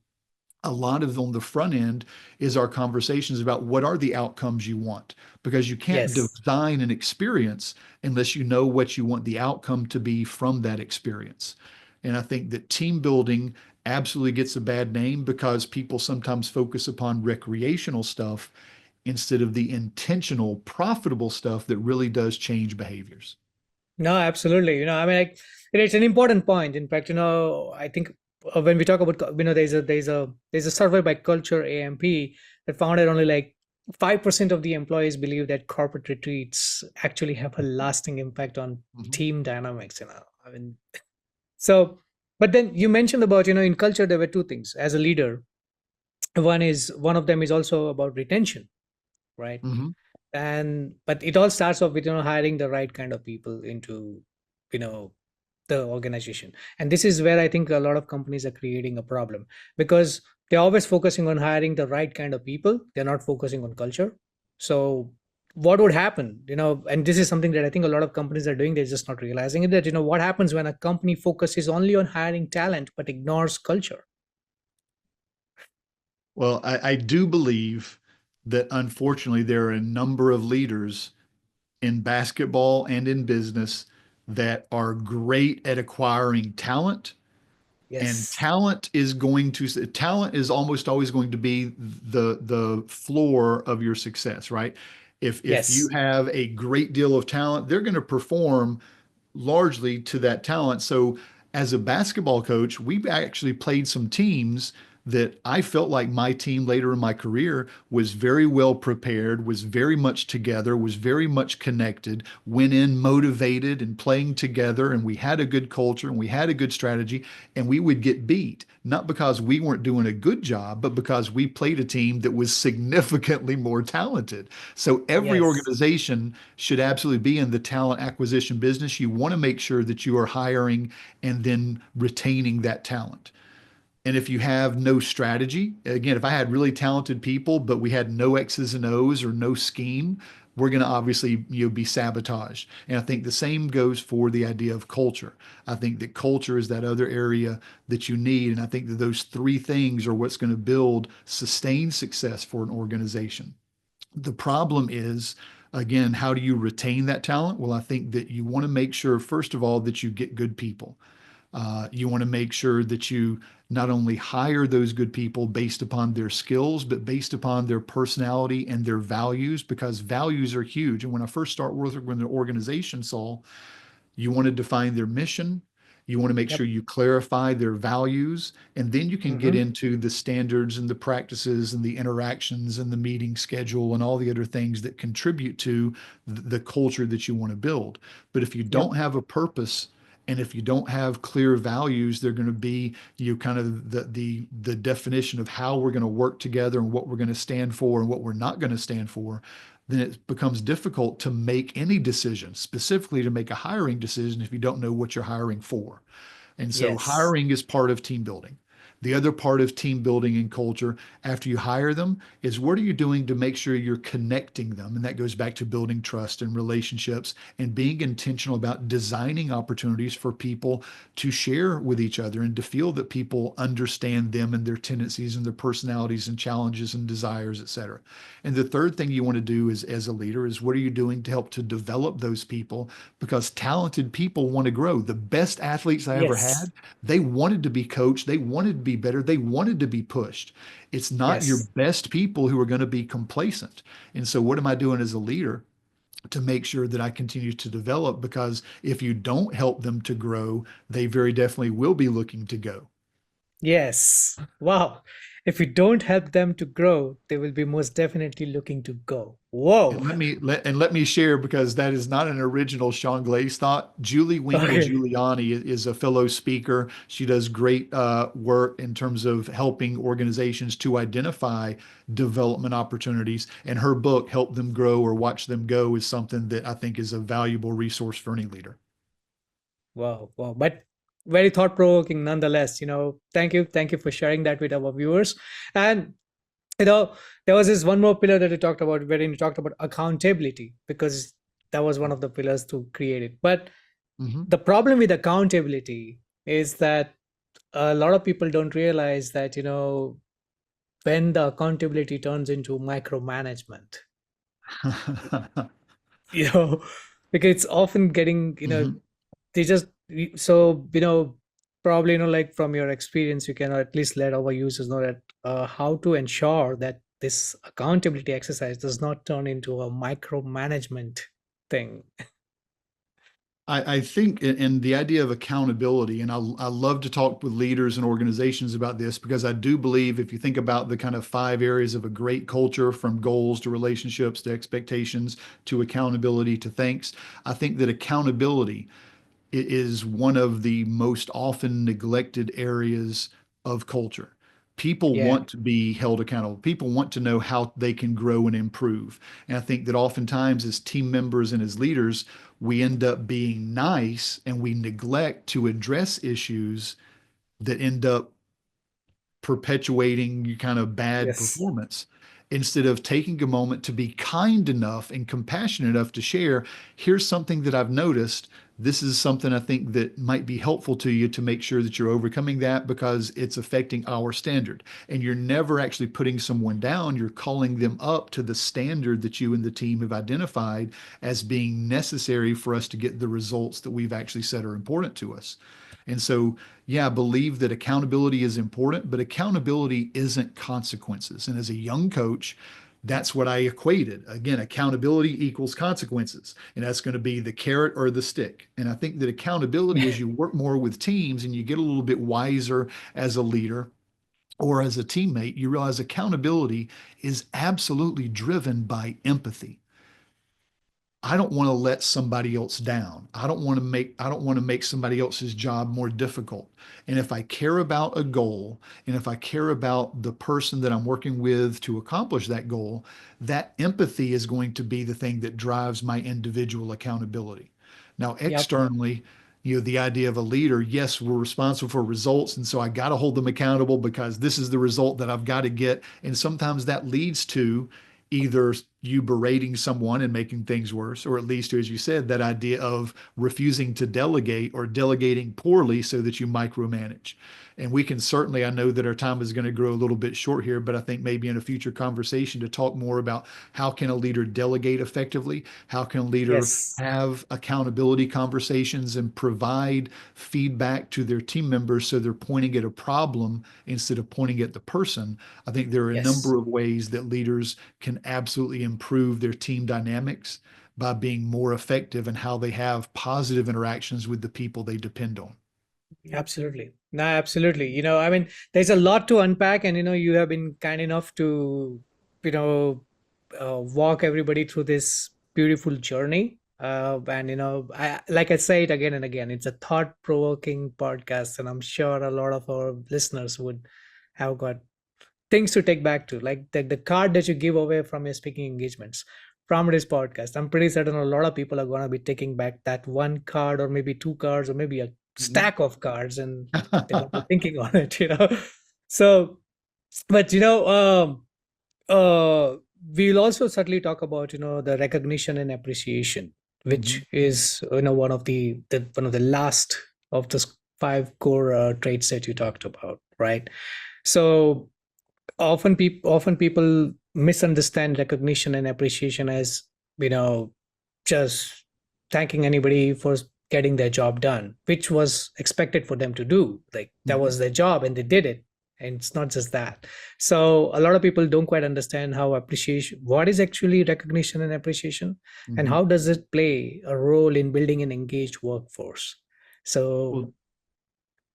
a lot of on the front end is our conversations about what are the outcomes you want, because you can't Yes. design an experience unless you know what you want the outcome to be from that experience. And I think that team building absolutely gets a bad name because people sometimes focus upon recreational stuff instead of the intentional, profitable stuff that really does change behaviors. No, absolutely. I mean, like, it's an important point. In fact, I think when we talk about, there's a survey by Culture AMP that found that only like 5% of the employees believe that corporate retreats actually have a lasting impact on Mhm. team dynamics. I mean, so, but then you mentioned about, in culture there were two things. As a leader, one of them is also about retention, right? Mhm. And but it all starts off with hiring the right kind of people into you know the organization. And this is where I think a lot of companies are creating a problem, because they're always focusing on hiring the right kind of people, they're not focusing on culture. So what would happen, and this is something that I think a lot of companies are doing, they're just not realizing it, that what happens when a company focuses only on hiring talent but ignores culture? Well, I do believe that unfortunately there are a number of leaders in basketball and in business that are great at acquiring talent. And Yes. talent is almost always going to be the floor of your success, right? If you Yes. have a great deal of talent, they're going to perform largely to that talent. So as a basketball coach, we've actually played some teams that I felt like my team later in my career was very well prepared, was very much together, was very much connected, went in motivated and playing together, and we had a good culture and we had a good strategy, and we would get beat, not because we weren't doing a good job, but because we played a team that was significantly more talented. So every Yes. organization should absolutely be in the talent acquisition business. You want to make sure that you are hiring and then retaining that talent. And if you have no strategy, again, if I had really talented people, but we had no X's and O's or no scheme, we're going to obviously be sabotaged. And I think the same goes for the idea of culture. I think that culture is that other area that you need. And I think that those three things are what's going to build sustained success for an organization. The problem is, again, how do you retain that talent? Well, I think that you want to make sure, first of all, that you get good people. You want to make sure that you not only hire those good people based upon their skills, but based upon their personality and their values, because values are huge. And when I first start working with an organization, Saul, you want to define their mission. You want to make Yep. sure you clarify their values, and then you can get Hmm. into the standards and the practices and the interactions and the meeting schedule and all the other things that contribute to the culture that you want to build. But if you Yep. don't have a purpose and if you don't have clear values, they're going to be kind of the definition of how we're going to work together and what we're going to stand for and what we're not going to stand for. Then it becomes difficult to make any decision, specifically to make a hiring decision if you don't know what you're hiring for. And so Yes. hiring is part of team building. The other part of team building and culture after you hire them is what are you doing to make sure you're connecting them? And that goes back to building trust and relationships and being intentional about designing opportunities for people to share with each other and to feel that people understand them and their tendencies and their personalities and challenges and desires, et cetera. And the third thing you want to do is, as a leader, is what are you doing to help to develop those people? Because talented people want to grow. The best athletes I ever Yes. had, they wanted to be coached, they wanted to be better, they wanted to be pushed. It's not your Yes. best people who are going to be complacent. And so, what am I doing as a leader to make sure that I continue to develop? Because if you don't help them to grow, they very definitely will be looking to go. Yes. Wow. If we don't help them to grow, they will be most definitely looking to go. And Whoa. let me share, because that is not an original Sean Glaze thought. Julie Winkle Okay. Giuliani is a fellow speaker. She does great work in terms of helping organizations to identify development opportunities. And her book, Help Them Grow or Watch Them Go, is something that I think is a valuable resource for any leader. Wow. Wow. But very thought provoking nonetheless. Thank you. Thank you for sharing that with our viewers. And there was this one more pillar that you talked about, wherein you talked about accountability, because that was one of the pillars to create it. But Mhm. the problem with accountability is that a lot of people don't realize that, when the accountability turns into micromanagement, you know, because it's often getting, Mhm. they just, so, probably, like from your experience, you can at least let our users know that how to ensure that this accountability exercise does not turn into a micromanagement thing. I think in the idea of accountability, and I love to talk with leaders and organizations about this, because I do believe if you think about the kind of 5 areas of a great culture, from goals to relationships to expectations to accountability to thanks, I think that accountability is one of the most often neglected areas of culture. People Yeah. want to be held accountable. People want to know how they can grow and improve. And I think that oftentimes, as team members and as leaders, we end up being nice and we neglect to address issues that end up perpetuating kind of bad Yes. performance, instead of taking a moment to be kind enough and compassionate enough to share, here's something that I've noticed. This is something I think that might be helpful to you to make sure that you're overcoming that, because it's affecting our standard. And you're never actually putting someone down. You're calling them up to the standard that you and the team have identified as being necessary for us to get the results that we've actually said are important to us. And so, yeah, I believe that accountability is important, but accountability isn't consequences. And as a young coach, that's what I equated. Again, accountability equals consequences, and that's going to be the carrot or the stick. And I think that accountability, as you work more with teams and you get a little bit wiser as a leader or as a teammate, you realize accountability is absolutely driven by empathy. I don't want to let somebody else down. I don't want to make somebody else's job more difficult. And if I care about a goal, and if I care about the person that I'm working with to accomplish that goal, that empathy is going to be the thing that drives my individual accountability. Now, Yep. externally, the idea of a leader, yes, we're responsible for results. And so I got to hold them accountable because this is the result that I've got to get. And sometimes that leads to either you berating someone and making things worse, or at least, as you said, that idea of refusing to delegate or delegating poorly so that you micromanage. And we can certainly, I know that our time is going to grow a little bit short here, but I think maybe in a future conversation to talk more about how can a leader delegate effectively? How can a leader Yes. have accountability conversations and provide feedback to their team members so they're pointing at a problem instead of pointing at the person? I think there are a Yes. number of ways that leaders can absolutely improve their team dynamics by being more effective in how they have positive interactions with the people they depend on. Absolutely. No, absolutely. I mean, there's a lot to unpack, and you have been kind enough to, you know, walk everybody through this beautiful journey. And like I say it again and again, it's a thought-provoking podcast, and I'm sure a lot of our listeners would have got things to take back to, like the card that you give away from your speaking engagements from this podcast. I'm pretty certain a lot of people are going to be taking back that one card, or maybe two cards, or maybe a Mhm. stack of cards, and they're going to be thinking on it. So, but we'll also certainly talk about the recognition and appreciation, Mhm. which is one of the one of the last of the five core traits that you talked about, right? So often people misunderstand recognition and appreciation as you know just thanking anybody for getting their job done, which was expected for them to do. Like that Mhm. was their job and they did it. And it's not just that. So a lot of people don't quite understand how appreciation, what is actually recognition and appreciation, and Mhm. how does it play a role in building an engaged workforce. So Well,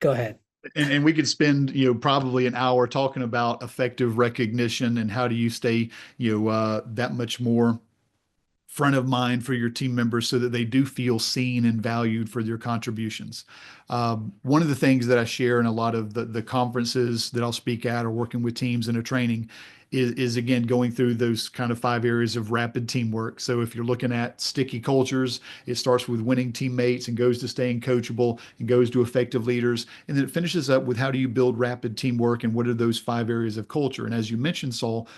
go ahead. and we could spend, probably an hour talking about effective recognition and how do you stay, that much more front of mind for your team members so that they do feel seen and valued for their contributions. One of the things that I share in a lot of the conferences that I'll speak at or working with teams in a training is again going through those kind of five areas of rapid teamwork. So if you're looking at sticky cultures, it starts with winning teammates and goes to staying coachable and goes to effective leaders. And then it finishes up with how do you build rapid teamwork and what are those five areas of culture? And as you mentioned, Saul,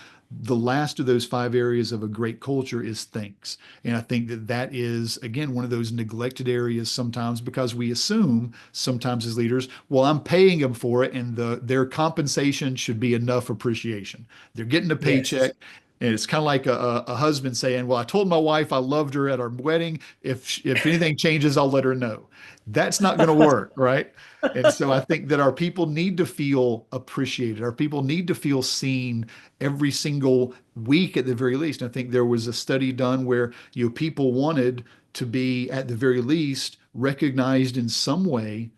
the last of those five areas of a great culture is thanks. And I think that that is, again, one of those neglected areas sometimes because we assume sometimes as leaders, well, I'm paying them for it and their compensation should be enough appreciation. They're getting a Yes. paycheck. And it's kind of like a husband saying, well, I told my wife I loved her at our wedding. If anything changes, I'll let her know. That's not going to work, right? And so I think that our people need to feel appreciated. Our people need to feel seen every single week at the very least. And I think there was a study done where people wanted to be at the very least recognized in some way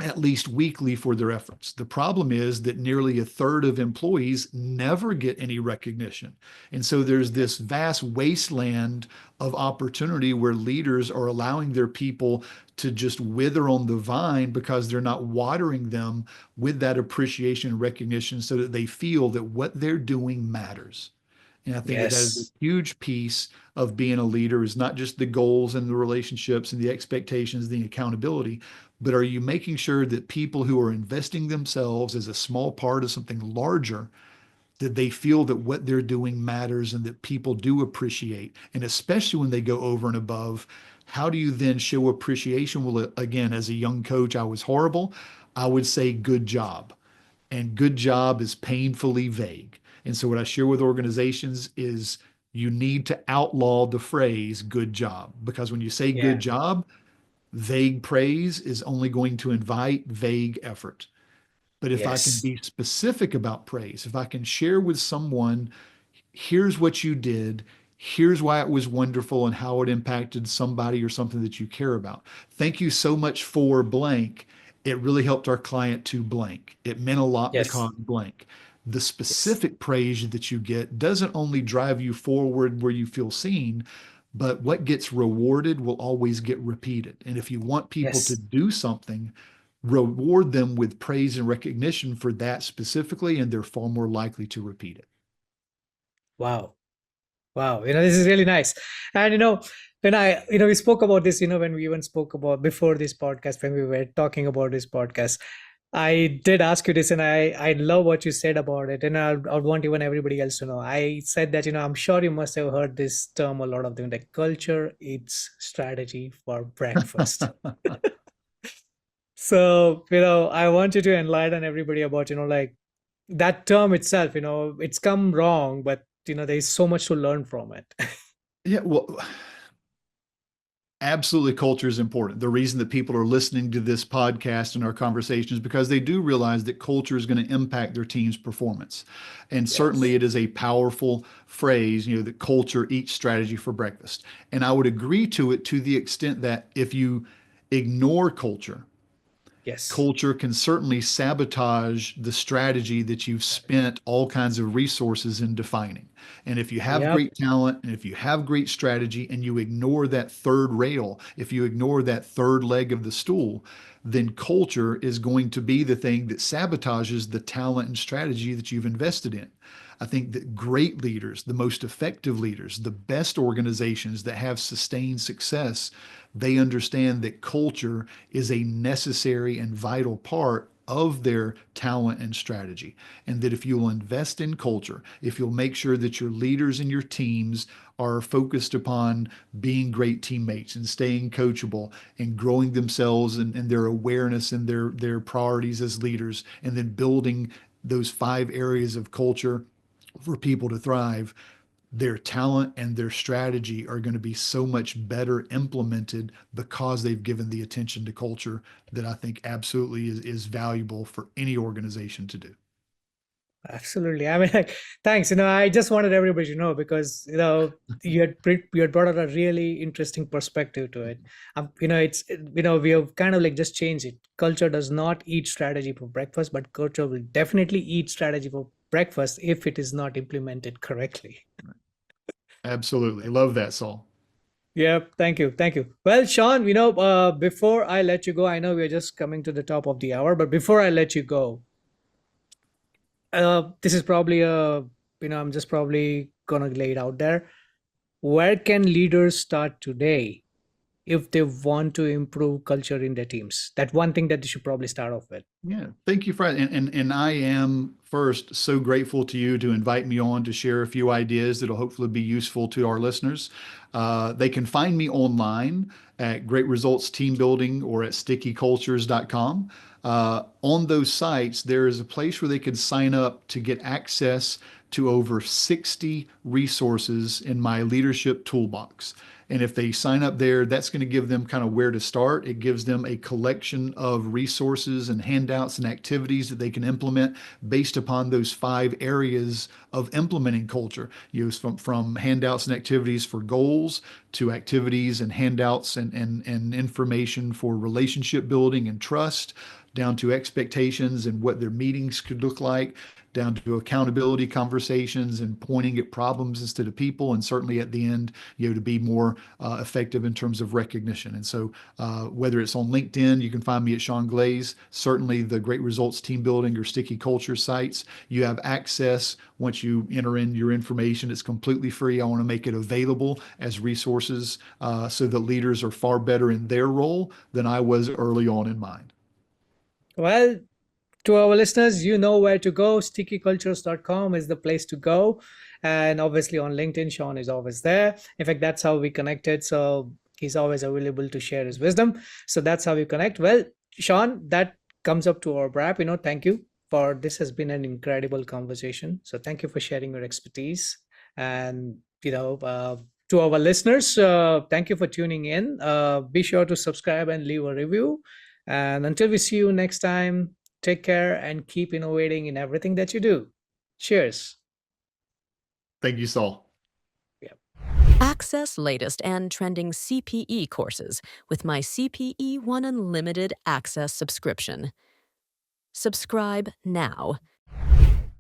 at least weekly for their efforts. The problem is that nearly a third of employees never get any recognition. And so there's this vast wasteland of opportunity where leaders are allowing their people to just wither on the vine because they're not watering them with that appreciation and recognition so that they feel that what they're doing matters. And I think that that is a Yes. huge piece of being a leader is not just the goals and the relationships and the expectations, the accountability, but are you making sure that people who are investing themselves as a small part of something larger, that they feel that what they're doing matters and that people do appreciate? And especially when they go over and above, how do you then show appreciation? Well, again, as a young coach, I was horrible. I would say good job. And good job is painfully vague. And so what I share with organizations is you need to outlaw the phrase good job because when you say good Yeah. job, vague praise is only going to invite vague effort. But if I can Yes. be specific about praise, if I can share with someone, here's what you did, here's why it was wonderful and how it impacted somebody or something that you care about. Thank you so much for blank. It really helped our client to blank. It meant a lot Yes. because blank. The Yes. specific praise that you get doesn't only drive you forward where you feel seen, but what gets rewarded will always get repeated. And if you want people to Yes. do something, reward them with praise and recognition for that specifically, and they're far more likely to repeat it. Wow. Wow. This is really nice. And when we spoke about this, when we even spoke about before this podcast, when we were talking about this podcast, I did ask you this, and I love what you said about it, and I want even everybody else to know. I said that I'm sure you must have heard this term a lot of them, like culture eats strategy for breakfast. So I want you to enlighten everybody about like that term itself. It's come wrong, but there's so much to learn from it. Yeah, well, absolutely, culture is important. The reason that people are listening to this podcast and our conversations because they do realize that culture is going to impact their team's performance. And certainly Yes. it is a powerful phrase, that culture eats strategy for breakfast. And I would agree to it to the extent that if you ignore culture, Yes. culture can certainly sabotage the strategy that you've spent all kinds of resources in defining. And if you have Yep. great talent and if you have great strategy and you ignore that third rail, if you ignore that third leg of the stool, then culture is going to be the thing that sabotages the talent and strategy that you've invested in. I think that great leaders, the most effective leaders, the best organizations that have sustained success, they understand that culture is a necessary and vital part of their talent and strategy. And that if you'll invest in culture, if you'll make sure that your leaders and your teams are focused upon being great teammates and staying coachable and growing themselves and their awareness and their priorities as leaders, and then building those 5 areas of culture for people to thrive, their talent and their strategy are going to be so much better implemented because they've given the attention to culture that I think absolutely is valuable for any organization to do. Absolutely. I mean, like, thanks. I just wanted everybody to know because you had brought out a really interesting perspective to it. We have kind of like just changed it. Culture does not eat strategy for breakfast, but culture will definitely eat strategy for breakfast if it is not implemented correctly. Absolutely. Love that, Saul. Yep. Thank you. Thank you. Well, Sean, before I let you go, I know we're just coming to the top of the hour, but before I let you go, this is probably I'm just probably gonna lay it out there. Where can leaders start today if they want to improve culture in their teams? That one thing that they should probably start off with. Yeah, thank you, Fred. And I am first so grateful to you to invite me on to share a few ideas that'll hopefully be useful to our listeners. They can find me online at Great Results Team Building or at stickycultures.com. On those sites, there is a place where they can sign up to get access to over 60 resources in my leadership toolbox. And if they sign up there, that's going to give them kind of where to start. It gives them a collection of resources and handouts and activities that they can implement based upon those 5 areas of implementing culture. From handouts and activities for goals to activities and handouts and information for relationship building and trust, down to expectations and what their meetings could look like, down to accountability conversations and pointing at problems instead of people, and certainly at the end, to be more effective in terms of recognition. And so, whether it's on LinkedIn, you can find me at Sean Glaze. Certainly, the Great Results Team Building or Sticky Culture sites, you have access once you enter in your information. It's completely free. I want to make it available as resources so that leaders are far better in their role than I was early on in mine. Well, to our listeners, you know where to go. Stickycultures.com is the place to go. And obviously on LinkedIn, Sean is always there. In fact, that's how we connected. So he's always available to share his wisdom. So that's how we connect. Well, Sean, that comes up to our wrap. Thank you for this. Has been an incredible conversation. So thank you for sharing your expertise. And, to our listeners, thank you for tuning in. Be sure to subscribe and leave a review. And until we see you next time, take care and keep innovating in everything that you do. Cheers. Thank you, Saul. Yep. Access latest and trending CPE courses with my CPE One Unlimited Access subscription. Subscribe now.